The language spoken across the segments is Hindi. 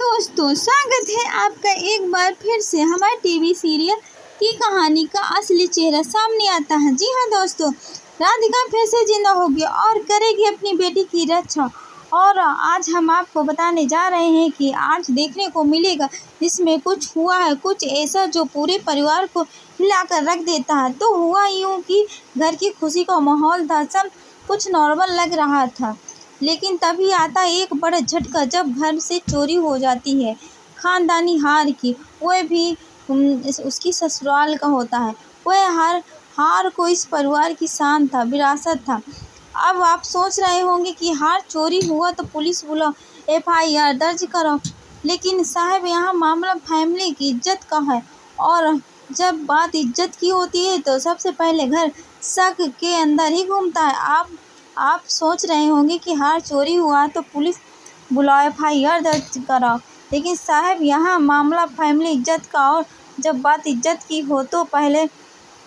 दोस्तों, स्वागत है आपका एक बार फिर से हमारे टीवी सीरियल की कहानी का असली चेहरा सामने आता है। जी हाँ दोस्तों, राधिका फिर से जिंदा होगी और करेगी अपनी बेटी की रक्षा। और आज हम आपको बताने जा रहे हैं कि आज देखने को मिलेगा जिसमें कुछ हुआ है, कुछ ऐसा जो पूरे परिवार को हिलाकर रख देता है। तो हुआ यूँ कि घर की खुशी का माहौल था, सब कुछ नॉर्मल लग रहा था, लेकिन तभी आता एक बड़ा झटका जब घर से चोरी हो जाती है खानदानी हार की। वह भी उसकी ससुराल का होता है। वह हार को इस परिवार की शान था, विरासत था। अब आप सोच रहे होंगे कि हार चोरी हुआ तो पुलिस बुलाओ, FIR दर्ज कराओ, लेकिन साहब यहाँ मामला फैमिली की इज्जत का है। और जब बात इज्जत की होती है तो सबसे पहले घर शक के अंदर ही घूमता है। आप सोच रहे होंगे कि हार चोरी हुआ तो पुलिस बुलाओ, FIR दर्ज कराओ, लेकिन साहब यहाँ मामला फैमिली इज्जत का। और जब बात इज्जत की हो तो पहले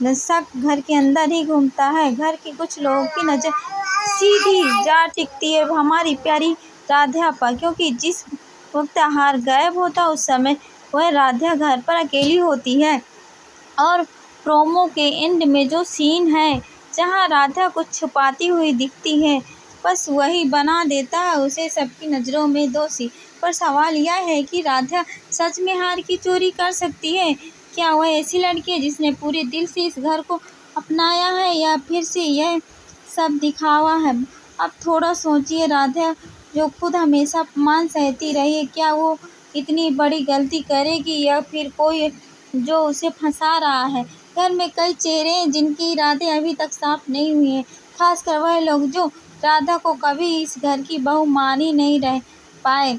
शक घर के अंदर ही घूमता है। घर के कुछ लोगों की नज़र सीधी जा टिकती है हमारी प्यारी राधा पर, क्योंकि जिस वक्त हार गायब होता उस समय वह राधा घर पर अकेली होती है। और प्रोमो के एंड में जो सीन है जहां राधा कुछ छुपाती हुई दिखती है, बस वही बना देता है उसे सबकी नज़रों में दोषी। पर सवाल यह है कि राधा सच में हार की चोरी कर सकती है? क्या वह ऐसी लड़की है जिसने पूरे दिल से इस घर को अपनाया है, या फिर से यह सब दिखावा है? अब थोड़ा सोचिए, राधा जो खुद हमेशा अपमान सहती रही है, क्या वो इतनी बड़ी गलती करेगी, या फिर कोई जो उसे फंसा रहा है? घर में कई चेहरे हैं जिनकी इरादे अभी तक साफ नहीं हुए हैं, खासकर वह लोग जो राधा को कभी इस घर की बहू मान ही नहीं रह पाए।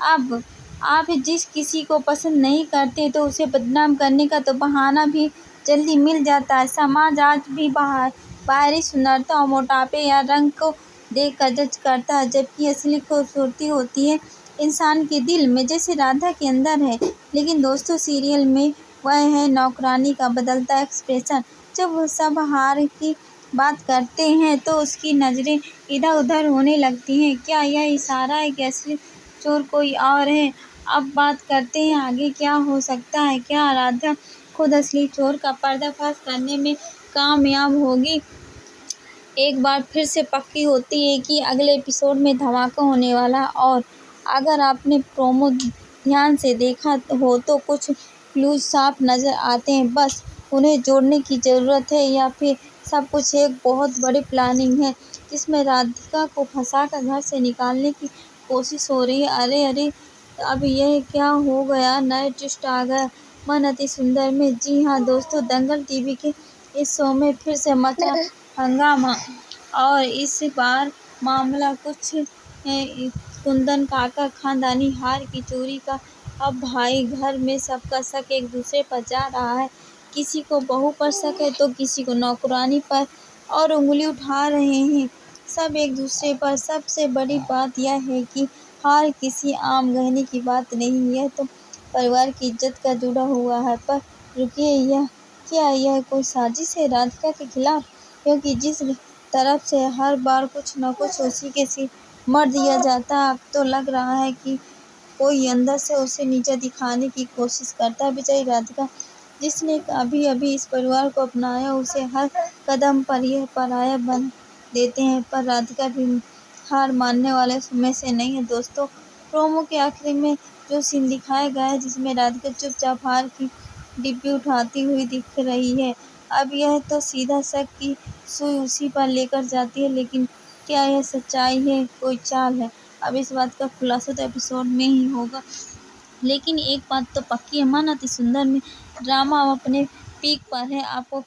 अब आप जिस किसी को पसंद नहीं करते तो उसे बदनाम करने का तो बहाना भी जल्दी मिल जाता है। समाज आज भी बाहरी सुंदरता और मोटापे या रंग को देखकर जज करता है, जबकि असली खूबसूरती होती है इंसान के दिल में, जैसे राधा के अंदर है। लेकिन दोस्तों, सीरियल में वह है नौकरानी का बदलता एक्सप्रेशन। जब वो सब हार की बात करते हैं तो उसकी नज़रें इधर उधर होने लगती हैं। क्या यह इशारा है कि असली चोर कोई और है? अब बात करते हैं आगे क्या हो सकता है। क्या राधा खुद असली चोर का पर्दाफाश करने में कामयाब होगी? एक बार फिर से पक्की होती है कि अगले एपिसोड में धमाका होने वाला। और अगर आपने प्रोमो ध्यान से देखा हो तो कुछ क्लूज साफ नज़र आते हैं, बस उन्हें जोड़ने की ज़रूरत है। या फिर सब कुछ एक बहुत बड़ी प्लानिंग है जिसमें राधिका को फंसाकर घर से निकालने की कोशिश हो रही है। अरे अरे, अब यह क्या हो गया? नए ट्विस्ट आ गया मन अति सुंदर में। जी हाँ दोस्तों, दंगल टीवी के इस शो में फिर से मचा हंगामा, और इस बार मामला कुछ कुंदन काका खानदानी हार की चोरी का। अब भाई घर में सबका शक एक दूसरे पर जा रहा है। किसी को बहू पर शक है तो किसी को नौकरानी पर, और उंगली उठा रहे हैं सब एक दूसरे पर। सबसे बड़ी बात यह है कि हार किसी आम गहने की बात नहीं है, तो परिवार की इज्जत का जुड़ा हुआ है। पर रुकिए, क्या यह कोई साजिश है राधिका के खिलाफ? क्योंकि जिस तरफ से हर बार कुछ न कुछ उसी के सिर मर दिया जाता है, अब तो लग रहा है कि कोई अंदर से उसे नीचा दिखाने की कोशिश करता है। बेचारी राधिका जिसने अभी अभी इस परिवार को अपनाया, उसे हर कदम पर यह पराया बन देते हैं। पर राधिका भी हार मानने वाले में से नहीं है दोस्तों। प्रोमो के आखिरी में जो सीन दिखाया गया है जिसमें राधिका चुपचाप हार की डिब्बी उठाती हुई दिख रही है, अब यह तो सीधा शक की सुई उसी पर लेकर जाती है। लेकिन क्या यह सच्चाई है, कोई चाल है? अब इस बात का खुलासा तो एपिसोड में ही होगा। लेकिन एक बात तो पक्की है, मन अति सुंदर में ड्रामा अब अपने पीक पर है। आपको